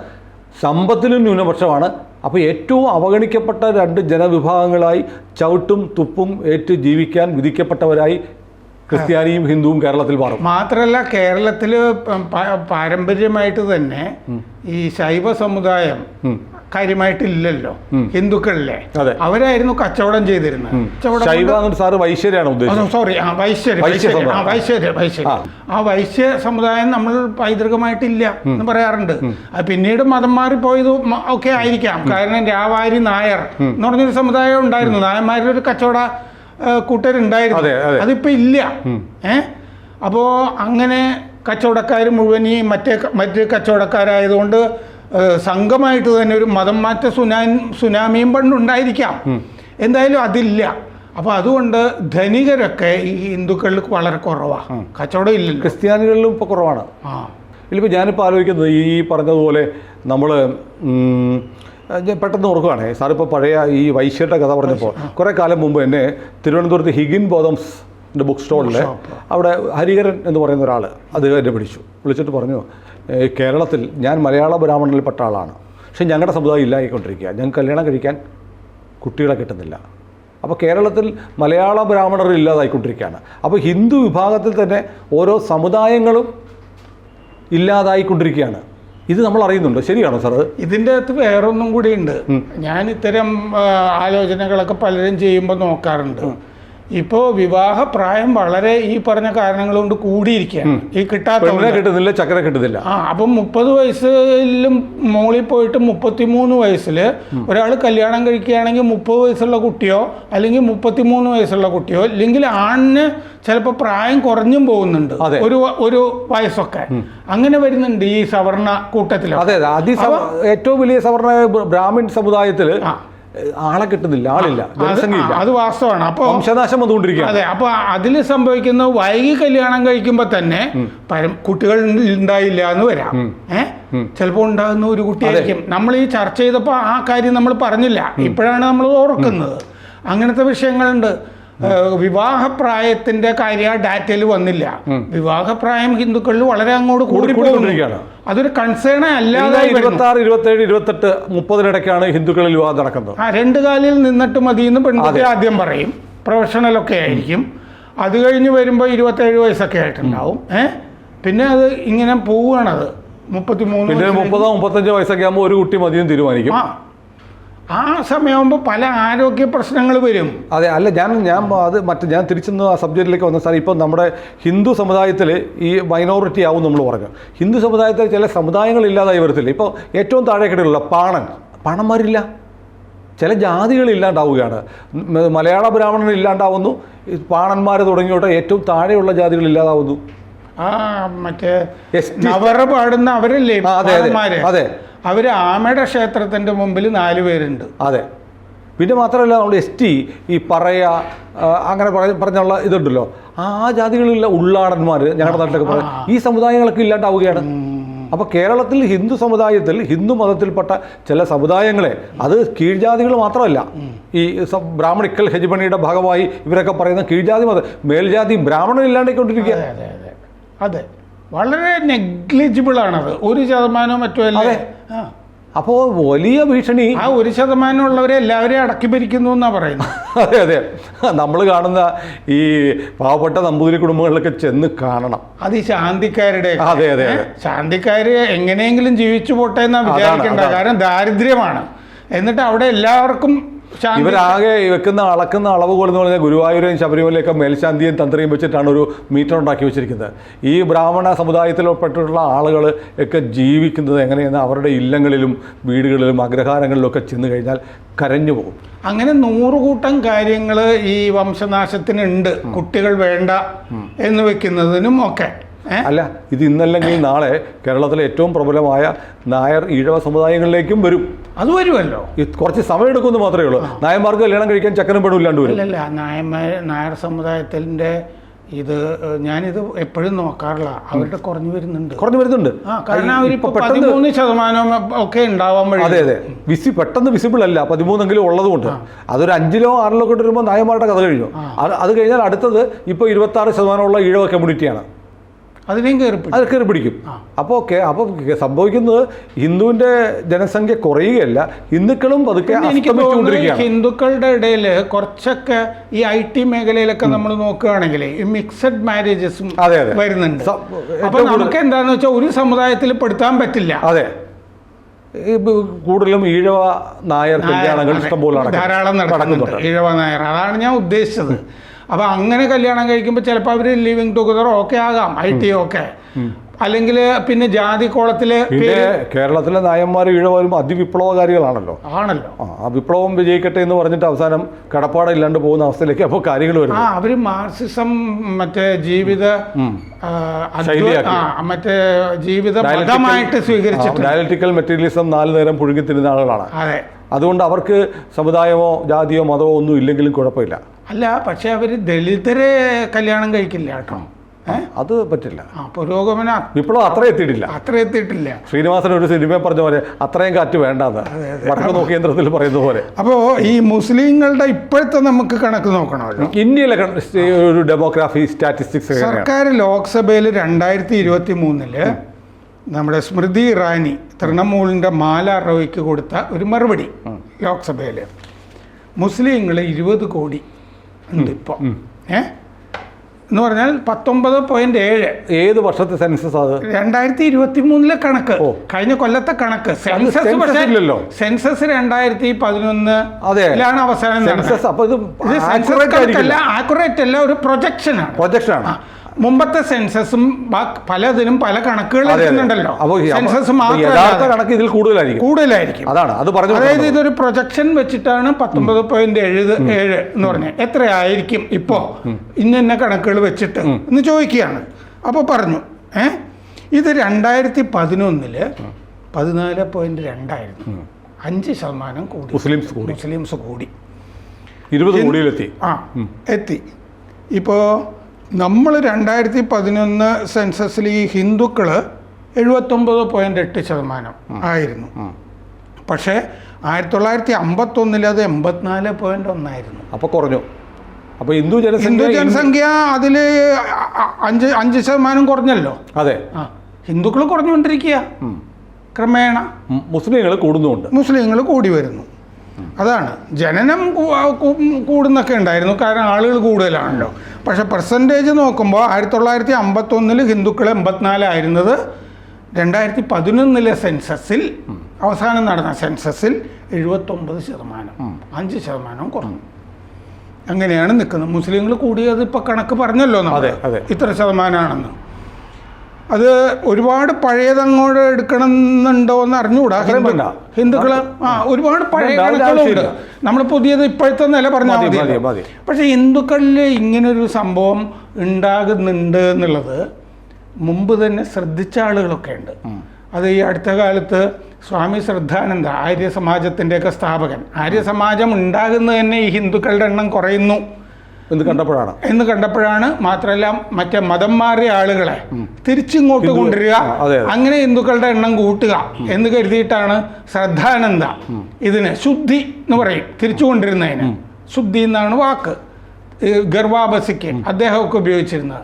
സമ്പത്തിലും ന്യൂനപക്ഷമാണ്. അപ്പോൾ ഏറ്റവും അവഗണിക്കപ്പെട്ട 2 ജനവിഭാഗങ്ങളായി ചവിട്ടും തുപ്പും ഏറ്റ് ജീവിക്കാൻ വിധിക്കപ്പെട്ടവരായി ക്രിസ്ത്യാനിയും ഹിന്ദുവും കേരളത്തിൽ മാറും. മാത്രമല്ല, കേരളത്തിൽ പാരമ്പര്യമായിട്ട് തന്നെ ഈ ശൈവ സമുദായം കാര്യമായിട്ടില്ലല്ലോ ഹിന്ദുക്കളിലെ. അവരായിരുന്നു കച്ചവടം ചെയ്തിരുന്നത്. ആ വൈശ്യ സമുദായം നമ്മൾ പൈതൃകമായിട്ടില്ല എന്ന് പറയാറുണ്ട്. അത് പിന്നീട് മതം മാറിപ്പോയത് ഒക്കെ ആയിരിക്കാം. കാരണം രാവാരി നായർ എന്ന് പറഞ്ഞൊരു സമുദായം ഉണ്ടായിരുന്നു. നായന്മാരിൽ ഒരു കച്ചവട കൂട്ടരുണ്ടായിരുന്നു. അതിപ്പോൾ ഇല്ല. അപ്പോൾ അങ്ങനെ കച്ചവടക്കാർ മുഴുവൻ ഈ മറ്റ് കച്ചവടക്കാരായതുകൊണ്ട് സംഘമായിട്ട് തന്നെ ഒരു മതം മാറ്റ സുനാമിയും പണ്ടുണ്ടായിരിക്കാം. എന്തായാലും അതില്ല. അപ്പോൾ അതുകൊണ്ട് ധനികരൊക്കെ ഈ ഹിന്ദുക്കളിൽ വളരെ കുറവാണ്. കച്ചവടം ഇല്ല. ക്രിസ്ത്യാനികളിലും ഇപ്പോൾ കുറവാണ്. ഇതിലിപ്പോൾ ഞാനിപ്പോൾ ആലോചിക്കുന്നത്, ഈ പറഞ്ഞതുപോലെ നമ്മൾ ഞാൻ പെട്ടെന്ന് ഓർക്കുകയാണേ, സാറിപ്പോൾ പഴയ ഈ വൈശ്യയുടെ കഥ പറഞ്ഞപ്പോൾ കുറേ കാലം മുമ്പ് എന്നെ തിരുവനന്തപുരത്ത് ഹിഗിൻ ബോതംസിൻ്റെ ബുക്ക് സ്റ്റോളിൽ അവിടെ ഹരിഹരൻ എന്ന് പറയുന്ന ഒരാൾ അദ്ദേഹം എന്നെ വിളിച്ചിട്ട് പറഞ്ഞു, കേരളത്തിൽ ഞാൻ മലയാള ബ്രാഹ്മണനിൽപ്പെട്ട ആളാണ്, പക്ഷേ ഞങ്ങളുടെ സമുദായം ഇല്ലായിക്കൊണ്ടിരിക്കുക, ഞങ്ങൾക്ക് കല്യാണം കഴിക്കാൻ കുട്ടികളെ കിട്ടുന്നില്ല. അപ്പോൾ കേരളത്തിൽ മലയാള ബ്രാഹ്മണർ ഇല്ലാതായിക്കൊണ്ടിരിക്കുകയാണ്. അപ്പോൾ ഹിന്ദു വിഭാഗത്തിൽ തന്നെ ഓരോ സമുദായങ്ങളും ഇല്ലാതായിക്കൊണ്ടിരിക്കുകയാണ്. ഇത് നമ്മൾ അറിയുന്നുണ്ട്, ശരിയാണോ സാർ? ഇതിൻ്റെ അകത്ത് വേറൊന്നും കൂടി ഉണ്ട്. ഞാൻ ഇത്തരം ആലോചനകളൊക്കെ പലരും ചെയ്യുമ്പോൾ നോക്കാറുണ്ട്. ഇപ്പോൾ വിവാഹ പ്രായം വളരെ ഈ പറഞ്ഞ കാരണങ്ങൾ കൊണ്ട് കൂടിയിരിക്കുകയാണ്. ഈ കിട്ടുന്നില്ല, ചക്കര കിട്ടുന്നില്ല. അപ്പം 30 വയസ്സിലും മോളിൽ പോയിട്ട് 33 വയസ്സിൽ ഒരാൾ കല്യാണം കഴിക്കുകയാണെങ്കിൽ 30 വയസ്സുള്ള കുട്ടിയോ അല്ലെങ്കിൽ 33 വയസ്സുള്ള കുട്ടിയോ, അല്ലെങ്കിൽ ആണിന് ചിലപ്പോൾ പ്രായം കുറഞ്ഞും പോകുന്നുണ്ട്, ഒരു വയസ്സൊക്കെ അങ്ങനെ വരുന്നുണ്ട് ഈ സവർണ കൂട്ടത്തിൽ. അതെ, ഏറ്റവും വലിയ സവർണ ബ്രാഹ്മിൺ സമുദായത്തിൽ ആളെ കിട്ടുന്നില്ല, ആളില്ല, ജനസംഖ്യയില്ല. അത് വാസ്തവമാണ്. അപ്പോൾ വംശനാശം വന്നുകൊണ്ടിരിക്കുക. അതെ, അപ്പോൾ അതിൽ സംഭവിക്കുന്ന വൈകി കല്യാണം കഴിക്കുമ്പോൾ തന്നെ കുട്ടികൾ ഉണ്ടായില്ല എന്ന് വരാം. ചിലപ്പോൾ ഉണ്ടാകുന്ന ഒരു കുട്ടിയായിരിക്കും. നമ്മൾ ഈ ചർച്ച ചെയ്തപ്പോൾ ആ കാര്യം നമ്മൾ പറഞ്ഞില്ല, ഇപ്പോഴാണ് നമ്മൾ ഓർക്കുന്നത്. അങ്ങനത്തെ വിഷയങ്ങളുണ്ട്. വിവാഹപ്രായത്തിന്റെ കാര്യം ഡാറ്റയിൽ വന്നില്ല. വിവാഹപ്രായം ഹിന്ദുക്കളിൽ വളരെ അങ്ങോട്ട് കൂടിക്കൊണ്ടിരിക്കുകയാണ്. അതൊരു കൺസേൺ അല്ലാതെ 26, 27, 28, 30 ഹിന്ദുക്കളിൽ വിവാഹം നടക്കുന്നത്. 2 കാലിൽ നിന്നിട്ട് മതിയെന്ന് പെൺകുട്ടി ആദ്യം പറയും. പ്രൊഫഷണലൊക്കെ ആയിരിക്കും. അത് കഴിഞ്ഞ് വരുമ്പോൾ 27 വയസ്സൊക്കെ ആയിട്ടുണ്ടാവും. പിന്നെ അത് ഇങ്ങനെ പോവുകയാണത്. 33, 30, 35 വയസ്സൊക്കെ ആകുമ്പോൾ ഒരു കുട്ടി മതിയെന്ന് തീരുമാനിക്കും. ആ സമയമാകുമ്പോൾ പല ആരോഗ്യ പ്രശ്നങ്ങൾ വരും. അതെ, അല്ല ഞാൻ തിരിച്ചൊന്ന് ആ സബ്ജക്റ്റിലേക്ക് വന്ന സാർ, ഇപ്പം നമ്മുടെ ഹിന്ദു സമുദായത്തിൽ ഈ മൈനോറിറ്റി ആവും നമ്മൾ പറഞ്ഞു. ഹിന്ദു സമുദായത്തിൽ ചില സമുദായങ്ങൾ ഇല്ലാതായി വരത്തില്ല. ഇപ്പോൾ ഏറ്റവും താഴെക്കിടയിലുള്ള പാണന്മാരില്ല, ചില ജാതികൾ ഇല്ലാണ്ടാവുകയാണ്. മലയാള ബ്രാഹ്മണൻ ഇല്ലാണ്ടാവുന്നു, പാണന്മാർ തുടങ്ങിയോട്ടെ ഏറ്റവും താഴെയുള്ള ജാതികൾ ഇല്ലാതാവുന്നു. മറ്റേ നവറ പാടുന്ന അവരല്ലേ അതെ, അവർ ആമയുടെ ക്ഷേത്രത്തിൻ്റെ മുമ്പിൽ 4 പേരുണ്ട്. അതെ, പിന്നെ മാത്രമല്ല നമ്മൾ ST ഈ അങ്ങനെ പറഞ്ഞുള്ള ഇതുണ്ടല്ലോ, ആ ജാതികളിലുള്ള ഉള്ളാടന്മാർ ഞങ്ങളുടെ നാട്ടിലൊക്കെ പറയും, ഈ സമുദായങ്ങളൊക്കെ ഇല്ലാണ്ടാവുകയാണ്. അപ്പോൾ കേരളത്തിൽ ഹിന്ദു സമുദായത്തിൽ ഹിന്ദു മതത്തിൽപ്പെട്ട ചില സമുദായങ്ങളെ, അത് കീഴ്ജാതികൾ മാത്രമല്ല, ഈ ബ്രാഹ്മണിക്കൽ ഹെജിമണിയുടെ ഭാഗമായി ഇവരൊക്കെ പറയുന്ന കീഴ്ജാതി മതം, മേൽജാതി ബ്രാഹ്മണൻ ഇല്ലാണ്ടായിക്കൊണ്ടിരിക്കുക. അതെ, വളരെ നെഗ്ലിജിബിൾ ആണത്. 1% മറ്റോ അല്ലേ. അപ്പോൾ വലിയ ഭീഷണി. ആ 1% ഉള്ളവരെ എല്ലാവരെയും അടക്കി ഭരിക്കുന്നു എന്നാണ് പറയുന്നത്. അതെ, നമ്മൾ കാണുന്ന ഈ പാവപ്പെട്ട നമ്പൂതിരി കുടുംബങ്ങളിലൊക്കെ ചെന്ന് കാണണം. അത് ഈ ശാന്തിക്കാരുടെ. അതെ, ശാന്തിക്കാര് എങ്ങനെയെങ്കിലും ജീവിച്ചു പോട്ടെ എന്നാണ് വിചാരിക്കേണ്ട. കാരണം ദാരിദ്ര്യമാണ്. എന്നിട്ട് അവിടെ എല്ലാവർക്കും ഇവരാകെ അളക്കുന്ന അളവുകൾ എന്ന് പറഞ്ഞാൽ ഗുരുവായൂരെയും ശബരിമലയൊക്കെ മേൽശാന്തിയും തന്ത്രിയും വെച്ചിട്ടാണ് ഒരു മീറ്റർ ഉണ്ടാക്കി വെച്ചിരിക്കുന്നത്. ഈ ബ്രാഹ്മണ സമുദായത്തിൽപ്പെട്ടിട്ടുള്ള ആളുകൾ ഒക്കെ ജീവിക്കുന്നത് എങ്ങനെയെന്ന് അവരുടെ ഇല്ലങ്ങളിലും വീടുകളിലും അഗ്രഹാരങ്ങളിലും ഒക്കെ ചെന്ന് കഴിഞ്ഞാൽ കരഞ്ഞു പോകും. അങ്ങനെ 100 കൂട്ടം കാര്യങ്ങൾ ഈ വംശനാശത്തിനുണ്ട്. കുട്ടികൾ വേണ്ട എന്ന് വെക്കുന്നതിനും ഒക്കെ. അല്ല, ഇത് ഇന്നല്ലെങ്കിൽ നാളെ കേരളത്തിലെ ഏറ്റവും പ്രബലമായ നായർ ഈഴവ സമുദായങ്ങളിലേക്കും വരും. അത് വരുമല്ലോ, കുറച്ച് സമയം എടുക്കുമെന്ന് മാത്രമേ ഉള്ളൂ. നായന്മാർക്ക് കല്യാണം കഴിക്കാൻ ചക്കനും പെണ്ണും ഇല്ലാണ്ട് വരും. അല്ലല്ല, നായർ സമുദായത്തിൻ്റെ ഇത് ഞാനിത് എപ്പോഴും നോക്കാറില്ല. അവരുടെ കുറഞ്ഞു വരുന്നുണ്ട്. കാരണം അവരിപ്പോൾ 13% ഒക്കെ ഉണ്ടാവാൻ വഴി. അതെ, പെട്ടെന്ന് വിസിബിൾ അല്ല, 13 ഉള്ളതുകൊണ്ട്. അതൊരു 5 ഒക്കെ ഇട്ട് വരുമ്പോൾ നായന്മാരുടെ കഥ കഴിഞ്ഞു. അത് കഴിഞ്ഞാൽ അടുത്തത് ഇപ്പോൾ 26% ഈഴവ കമ്മ്യൂണിറ്റിയാണ്. അതിനെയും കയറി പിടിക്കും. അപ്പോൾ സംഭവിക്കുന്നത് ഹിന്ദുവിൻ്റെ ജനസംഖ്യ കുറയുകയല്ല, ഹിന്ദുക്കളും പതുക്കെ അസ്തമിച്ചുകൊണ്ടിരിക്കുകയാണ്. ഹിന്ദുക്കളുടെ ഇടയിൽ കുറച്ചൊക്കെ ഈ IT മേഖലയിലൊക്കെ നമ്മൾ നോക്കുകയാണെങ്കിൽ ഈ മിക്സഡ് മാരേജസും വരുന്നുണ്ട്. അപ്പോൾ നമുക്ക് എന്താണെന്ന് വെച്ചാൽ ഒരു സമുദായത്തിൽ പെടുത്താൻ പറ്റില്ല. അതെ, കൂടുതലും ഈഴവ നായർ കല്യാണങ്ങൾ ഇഷ്ടംപോലെ ധാരാളം നടക്കുന്നുണ്ട്. ഈഴവ നായർ, അതാണ് ഞാൻ ഉദ്ദേശിച്ചത്. അപ്പോൾ അങ്ങനെ കല്യാണം കഴിക്കുമ്പോൾ ചിലപ്പോൾ അവർ ലിവിങ് ടുഗദർ ഒക്കെ ആകാം, IT ഒക്കെ. അല്ലെങ്കിൽ പിന്നെ ജാതി കോളത്തില് കേരളത്തിലെ നായന്മാർ ഈഴവരും അതിവിപ്ലവകാരികളാണല്ലോ. ആ വിപ്ലവം വിജയിക്കട്ടെ എന്ന് പറഞ്ഞിട്ട് അവസാനം കടപ്പാടില്ലാണ്ട് പോകുന്ന അവസ്ഥയിലേക്ക് അപ്പോൾ കാര്യങ്ങൾ വരും. അവര് മാർക്സിസം മറ്റേ ജീവിത മതമായിട്ട് സ്വീകരിച്ചിട്ട് ഡയലക്റ്റിക്കൽ മെറ്റീരിയലിസം 4 നേരം പുഴുങ്ങി തിരുന്ന ആളുകളാണ്. അതുകൊണ്ട് അവർക്ക് സമുദായമോ ജാതിയോ മതമോ ഒന്നും ഇല്ലെങ്കിലും കുഴപ്പമില്ല. അല്ല, പക്ഷെ അവർ ദളിതരെ കല്യാണം കഴിക്കില്ല കേട്ടോ. അത് പറ്റില്ല. പുരോഗമനം വിപ്ലവം അത്ര എത്തിയിട്ടില്ല. ശ്രീനിവാസൻ ഒരു സിനിമ പറഞ്ഞ പോലെ അത്രയും കാറ്റ് വേണ്ടെന്ന് വടക്ക് നോക്കിയ യന്ത്രത്തിൽ പറയുന്ന പോലെ. അപ്പോൾ ഈ മുസ്ലിങ്ങളുടെ ഇപ്പോഴത്തെ നമുക്ക് കണക്ക് നോക്കണമല്ലോ. ഇന്ത്യയിലെ ഒരു ഡെമോഗ്രാഫി സ്റ്റാറ്റിസ്റ്റിക്സ് സർക്കാർ ലോക്സഭയിൽ 2023 നമ്മുടെ സ്മൃതി ഇറാനി തൃണമൂലിൻ്റെ മാല റോയ്ക്ക് കൊടുത്ത ഒരു മറുപടി ലോക്സഭയിൽ, മുസ്ലിങ്ങൾ 20 കോടി ഉണ്ട് ഇപ്പോൾ. എന്ന് പറഞ്ഞാൽ 19.7. ഏത് വർഷത്തെ സെൻസസ് അത്? 2023 കണക്ക്, കഴിഞ്ഞ കൊല്ലത്തെ കണക്ക്. സെൻസസ് 2011 അവസാനം. ആക്യുറേറ്റ് അല്ല, ഒരു പ്രൊജക്ഷനാണ്. മുമ്പത്തെ സെൻസസും പലതിനും പല കണക്കുകൾ എടുക്കുന്നുണ്ടല്ലോ. സെൻസസ് കണക്ക് ഇതിൽ കൂടുതലായിരിക്കും. അതായത് ഇതൊരു പ്രൊജക്ഷൻ വെച്ചിട്ടാണ് 19.7 എന്ന് പറഞ്ഞത്. എത്രയായിരിക്കും ഇപ്പോ ഇന്ന കണക്കുകൾ വെച്ചിട്ട് എന്ന് ചോദിക്കുകയാണ്. അപ്പോൾ പറഞ്ഞു ഇത് 2011 14.2 ആയിരുന്നു. 5% കൂടി. മുസ്ലിംസ് കൂടി 20 കോടിയിലെത്തി. എത്തി. ഇപ്പോൾ നമ്മൾ 2011 സെൻസസിൽ ഈ ഹിന്ദുക്കൾ 79.8% ആയിരുന്നു. പക്ഷേ 1951 അത് 84.1 ആയിരുന്നു. അപ്പോൾ കുറഞ്ഞു. അപ്പോൾ ഹിന്ദു ജനസംഖ്യ അതിൽ 5% കുറഞ്ഞല്ലോ. അതെ, ഹിന്ദുക്കൾ കുറഞ്ഞുകൊണ്ടിരിക്കുക ക്രമേണ. മുസ്ലിങ്ങൾ കൂടി വരുന്നു. അതാണ് ജനനം കൂടുന്നൊക്കെ ഉണ്ടായിരുന്നു, കാരണം ആളുകൾ കൂടുതലാണല്ലോ. പക്ഷെ പെർസെൻറ്റേജ് നോക്കുമ്പോൾ 1951 ഹിന്ദുക്കൾ 84 ആയിരുന്നത് 2011 സെൻസസിൽ, അവസാനം നടന്ന സെൻസസിൽ 79%, 5% കുറഞ്ഞു. അങ്ങനെയാണ് നിൽക്കുന്നത്. മുസ്ലിങ്ങൾ കൂടിയത് ഇപ്പോൾ കണക്ക് പറഞ്ഞല്ലോ നമ്മൾ, ഇത്ര ശതമാനമാണെന്ന്. അത് ഒരുപാട് പഴയതങ്ങോട്ട് എടുക്കണമെന്നുണ്ടോ എന്ന് അറിഞ്ഞുകൂടാ. ഹിന്ദുക്കൾ ഒരുപാട് പഴയ കണക്കുകളുണ്ട്. നമ്മൾ പുതിയത് ഇപ്പോഴത്തെ നില പറഞ്ഞാൽ മതി. പക്ഷെ ഹിന്ദുക്കളിൽ ഇങ്ങനൊരു സംഭവം ഉണ്ടാകുന്നുണ്ട് എന്നുള്ളത് മുമ്പ് തന്നെ ശ്രദ്ധിച്ച ആളുകളൊക്കെ ഉണ്ട്. അത് ഈ അടുത്ത കാലത്ത് സ്വാമി ശ്രദ്ധാനന്ദ, ആര്യസമാജത്തിൻ്റെയൊക്കെ സ്ഥാപകൻ, ആര്യസമാജം ഉണ്ടാകുന്നത് തന്നെ ഈ ഹിന്ദുക്കളുടെ എണ്ണം കുറയുന്നു എന്ന് കണ്ടപ്പോഴാണ്. മാത്രമല്ല മറ്റേ മതം മാറിയ ആളുകളെ തിരിച്ചിങ്ങോട്ട് കൊണ്ടുവരിക, അങ്ങനെ ഹിന്ദുക്കളുടെ എണ്ണം കൂട്ടുക എന്ന് കരുതിയിട്ടാണ് ശ്രദ്ധാനന്ദ ഇതിന് ശുദ്ധി എന്ന് പറയും, തിരിച്ചു കൊണ്ടിരുന്നതിന്. ശുദ്ധി എന്നാണ് വാക്ക്. ഗർവാബസിക്ക് അദ്ദേഹമൊക്കെ ഉപയോഗിച്ചിരുന്നത്.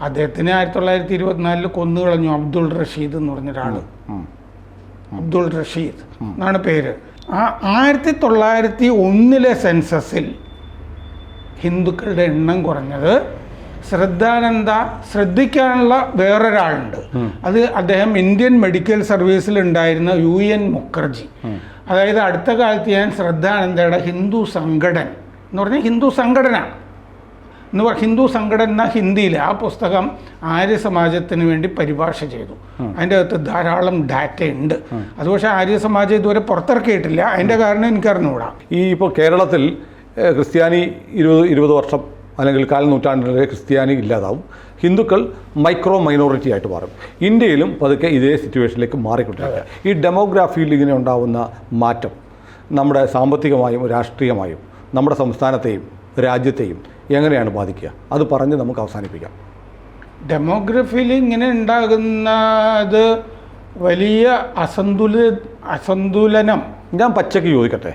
അദ്ദേഹത്തിന് 1924 കൊന്നുകളഞ്ഞു അബ്ദുൾ റഷീദ് എന്ന് പറഞ്ഞൊരാള്. അബ്ദുൾ റഷീദ് എന്നാണ് പേര്. 1901 സെൻസസിൽ ഹിന്ദുക്കളുടെ എണ്ണം കുറഞ്ഞത് ശ്രദ്ധാനന്ദ ശ്രദ്ധിക്കാനുള്ള വേറൊരാളുണ്ട്. അത് അദ്ദേഹം ഇന്ത്യൻ മെഡിക്കൽ സർവീസിൽ ഉണ്ടായിരുന്ന UN മുഖർജി. അതായത് അടുത്ത കാലത്ത് ഞാൻ ശ്രദ്ധാനന്ദയുടെ ഹിന്ദു സംഘടൻ എന്ന് പറഞ്ഞാൽ ഹിന്ദു സംഘടന ഹിന്ദു സംഘടന എന്ന ഹിന്ദിയിൽ ആ പുസ്തകം ആര്യസമാജത്തിന് വേണ്ടി പരിഭാഷ ചെയ്തു. അതിൻ്റെ അകത്ത് ധാരാളം ഡാറ്റ ഉണ്ട്. അത് പക്ഷേ ആര്യസമാജം ഇതുവരെ പുറത്തിറക്കിയിട്ടില്ല. അതിൻ്റെ കാരണം എനിക്കറിഞ്ഞുകൂടാ. ഈ ഇപ്പോൾ കേരളത്തിൽ ക്രിസ്ത്യാനി 20 വർഷം അല്ലെങ്കിൽ കാൽ നൂറ്റാണ്ടിലെ ക്രിസ്ത്യാനി ഇല്ലാതാവും, ഹിന്ദുക്കൾ മൈനോറിറ്റി ആയിട്ട് മാറും. ഇന്ത്യയിലും പതുക്കെ ഇതേ സിറ്റുവേഷനിലേക്ക് മാറിക്കൊണ്ടിരിക്കുക. ഈ ഡെമോഗ്രാഫിയിൽ ഇങ്ങനെ ഉണ്ടാകുന്ന മാറ്റം നമ്മുടെ സാമ്പത്തികമായും രാഷ്ട്രീയമായും നമ്മുടെ സംസ്ഥാനത്തെയും രാജ്യത്തെയും എങ്ങനെയാണ് ബാധിക്കുക? അത് പറഞ്ഞ് നമുക്ക് അവസാനിപ്പിക്കാം. ഡെമോഗ്രഫിയിൽ ഇങ്ങനെ ഉണ്ടാകുന്നത് വലിയ അസന്തുലനം. ഞാൻ പച്ചയ്ക്ക് ചോദിക്കട്ടെ,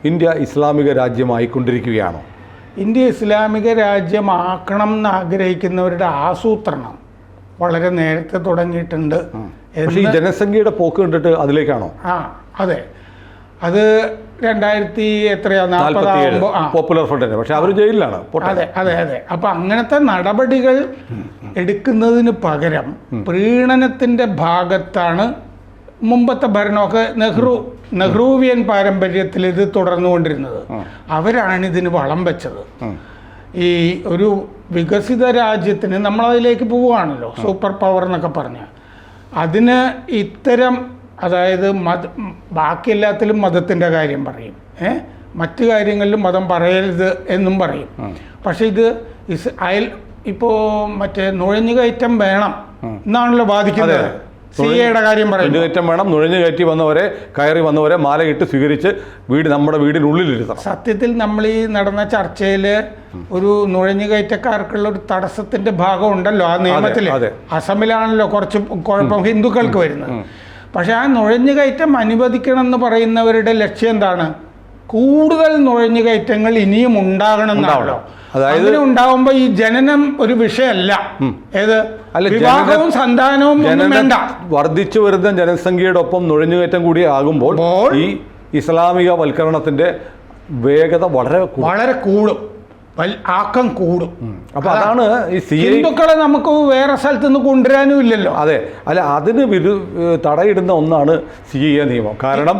ഇന്ത്യ ഇസ്ലാമിക രാജ്യമായിക്കൊണ്ടിരിക്കുകയാണോ? ഇന്ത്യ ഇസ്ലാമിക രാജ്യമാക്കണം എന്ന് ആഗ്രഹിക്കുന്നവരുടെ ആസൂത്രണം വളരെ നേരത്തെ തുടങ്ങിയിട്ടുണ്ട്. പക്ഷേ ഈ ജനസംഖ്യയുടെ പോക്ക് കണ്ടിട്ട് അതിലേക്കാണോ? അതെ, അത് 2040 പോപ്പുലർ ഫ്രണ്ടിന്, പക്ഷെ അവർ ജയിലിലാണ്. അതെ അതെ അതെ. അപ്പൊ അങ്ങനത്തെ നടപടികൾ എടുക്കുന്നതിന് പകരം പ്രീണനത്തിന്റെ ഭാഗത്താണ് മുമ്പത്തെ ഭരണമൊക്കെ. നെഹ്റുവിയൻ പാരമ്പര്യത്തിൽ ഇത് തുടർന്നുകൊണ്ടിരുന്നത്. അവരാണ് ഇതിന് വളം വെച്ചത്. ഈ ഒരു വികസിത രാജ്യത്തിന് നമ്മളതിലേക്ക് പോവുകയാണല്ലോ, സൂപ്പർ പവർ എന്നൊക്കെ പറഞ്ഞ. അതിന് ഇത്തരം, അതായത് ബാക്കി എല്ലാത്തിലും മതത്തിൻ്റെ കാര്യം പറയും, മറ്റു കാര്യങ്ങളിലും മതം പറയരുത് എന്നും പറയും. പക്ഷെ ഇത് ഇപ്പോൾ മറ്റേ നുഴഞ്ഞുകയറ്റം വേണം എന്നാണല്ലോ ബാധിക്കുന്നത്. സിഎയുടെ കാര്യം പറയുന്നത്. നുഴഞ്ഞുകയറ്റം വേണം, നുഴഞ്ഞു കയറ്റി വന്നവരെ, കയറി വന്നവരെ മാലയിട്ട് സ്വീകരിച്ച് നമ്മുടെ വീടിനുള്ളിലിരുത്തണം. സത്യത്തിൽ നമ്മൾ ഈ നടന്ന ചർച്ചയിൽ ഒരു നുഴഞ്ഞുകയറ്റക്കാർക്കുള്ള ഒരു തടസ്സത്തിന്റെ ഭാഗം ഉണ്ടല്ലോ ആ നിയമത്തിൽ. അസമിലാണല്ലോ കുറച്ച് കുഴപ്പം ഹിന്ദുക്കൾക്ക് വരുന്നത്. പക്ഷെ ആ നുഴഞ്ഞുകയറ്റം അനുവദിക്കണം എന്ന് പറയുന്നവരുടെ ലക്ഷ്യം എന്താണ്? കൂടുതൽ നുഴഞ്ഞുകയറ്റങ്ങൾ ഇനിയും ഉണ്ടാകണം എന്നാണല്ലോ. അതായത് ഉണ്ടാവുമ്പോ ഈ ജനനം ഒരു വിഷയമല്ല. ഏത് വിവാഹവും സന്താനവും ഒന്നും വേണ്ട. വർദ്ധിച്ചു വരുന്ന ജനസംഖ്യയുടെ ഒപ്പം നുഴഞ്ഞുകയറ്റം കൂടി ആകുമ്പോൾ ഈ ഇസ്ലാമിക വൽക്കരണത്തിന്റെ വേഗത വളരെ കൂടും, ആക്കം കൂടും. അപ്പൊ അതാണ് ഈ ഹിന്ദുക്കളെ നമുക്ക് വേറെ സ്ഥലത്ത് നിന്ന് കൊണ്ടുവരാനും ഇല്ലല്ലോ. അതെ, അല്ല, അതിന് തടയിടുന്ന ഒന്നാണ് CAA നിയമം. കാരണം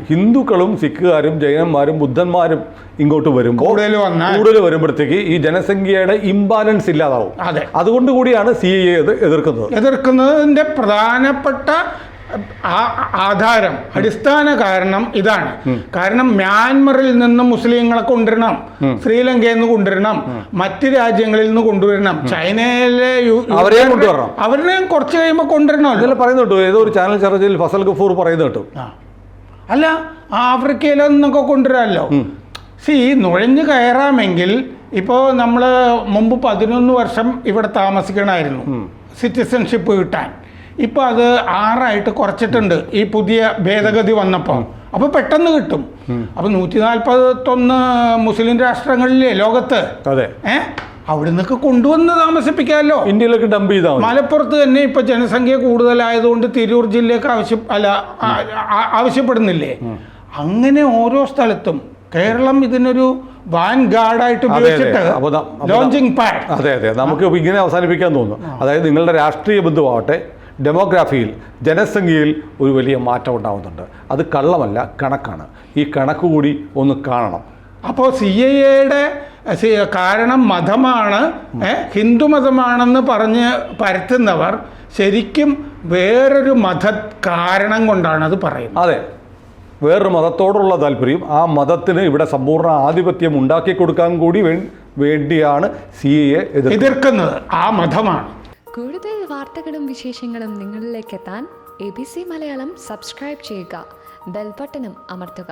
ഹിന്ദുക്കളും സിഖുകാരും ജൈനന്മാരും ബുദ്ധന്മാരും ഇങ്ങോട്ട് വരുമ്പോൾ കൂടുതൽ വരുമ്പോഴത്തേക്ക് ഈ ജനസംഖ്യയുടെ ഇംബാലൻസ് ഇല്ലാതാവും. അതുകൊണ്ട് കൂടിയാണ് CAA എതിർക്കുന്നതിന്റെ പ്രധാനപ്പെട്ട ആധാരം, അടിസ്ഥാന കാരണം ഇതാണ്. കാരണം മ്യാൻമറിൽ നിന്ന് മുസ്ലിങ്ങളെ കൊണ്ടുവരണം, ശ്രീലങ്കയിൽ നിന്ന് കൊണ്ടുവരണം, മറ്റ് രാജ്യങ്ങളിൽ നിന്ന് കൊണ്ടുവരണം, ചൈനയിലെ അവരെയും കുറച്ച് കഴിയുമ്പോൾ കൊണ്ടുവരണം. ഇതെല്ലാം പറയുന്നു കേട്ടോ, ഏതോ ഒരു ചാനൽ ചർച്ചയിൽ ഫസൽ ഗഫൂർ പറയുന്നു കേട്ടോ. അല്ല, ആഫ്രിക്കയിൽ നിന്നൊക്കെ കൊണ്ടുവരാമല്ലോ. നുഴഞ്ഞു കയറാമെങ്കിൽ ഇപ്പോൾ നമ്മൾ മുമ്പ് 11 വർഷം ഇവിടെ താമസിക്കണമായിരുന്നു സിറ്റിസൺഷിപ്പ് കിട്ടാൻ. ഇപ്പൊ അത് 6 കുറച്ചിട്ടുണ്ട് ഈ പുതിയ ഭേദഗതി വന്നപ്പോൾ. അപ്പൊ പെട്ടെന്ന് കിട്ടും. അപ്പൊ 141 മുസ്ലിം രാഷ്ട്രങ്ങളിലെ ലോകത്ത് അവിടെ നിന്നൊക്കെ കൊണ്ടുവന്ന് താമസിപ്പിക്കാമല്ലോ. ഇന്ത്യയിലൊക്കെ ഡംപ് ചെയ്താൽ മലപ്പുറത്ത് തന്നെ ഇപ്പൊ ജനസംഖ്യ കൂടുതലായതുകൊണ്ട് തിരൂർ ജില്ലയൊക്കെ ആവശ്യപ്പെടുന്നില്ലേ? അങ്ങനെ ഓരോ സ്ഥലത്തും കേരളം ഇതിനൊരു വാൻ ഗാർഡായിട്ട് ഉപയോഗിച്ചിട്ട് ലോഞ്ചിങ് പാഡ്. അതെ, നമുക്ക് ഇങ്ങനെ അവസാനിപ്പിക്കാൻ തോന്നുന്നു. അതായത് നിങ്ങളുടെ രാഷ്ട്രീയ ബന്ധുവാവട്ടെ, ഡെമോഗ്രാഫിയിൽ, ജനസംഖ്യയിൽ ഒരു വലിയ മാറ്റം ഉണ്ടാകുന്നുണ്ട്. അത് കള്ളമല്ല, കണക്കാണ്. ഈ കണക്ക് കൂടി ഒന്ന് കാണണം. അപ്പോൾ CAA കാരണം മതമാണ്, ഹിന്ദു മതമാണെന്ന് പറഞ്ഞ് പരത്തുന്നവർ ശരിക്കും വേറൊരു കാരണം കൊണ്ടാണ് അത് പറയുന്നത്. അതെ, വേറൊരു മതത്തോടുള്ള താല്പര്യം, ആ മതത്തിന് ഇവിടെ സമ്പൂർണ്ണ ആധിപത്യം ഉണ്ടാക്കി കൊടുക്കാൻ കൂടി വേണ്ടിയാണ് CAA എതിർക്കുന്നത്. ആ മതമാണ്. കൂടുതൽ വാർത്തകളും വിശേഷങ്ങളും നിങ്ങളിലേക്ക് എത്താൻ ABC മലയാളം സബ്സ്ക്രൈബ് ചെയ്യുക, ബെൽ ബട്ടണും അമർത്തുക.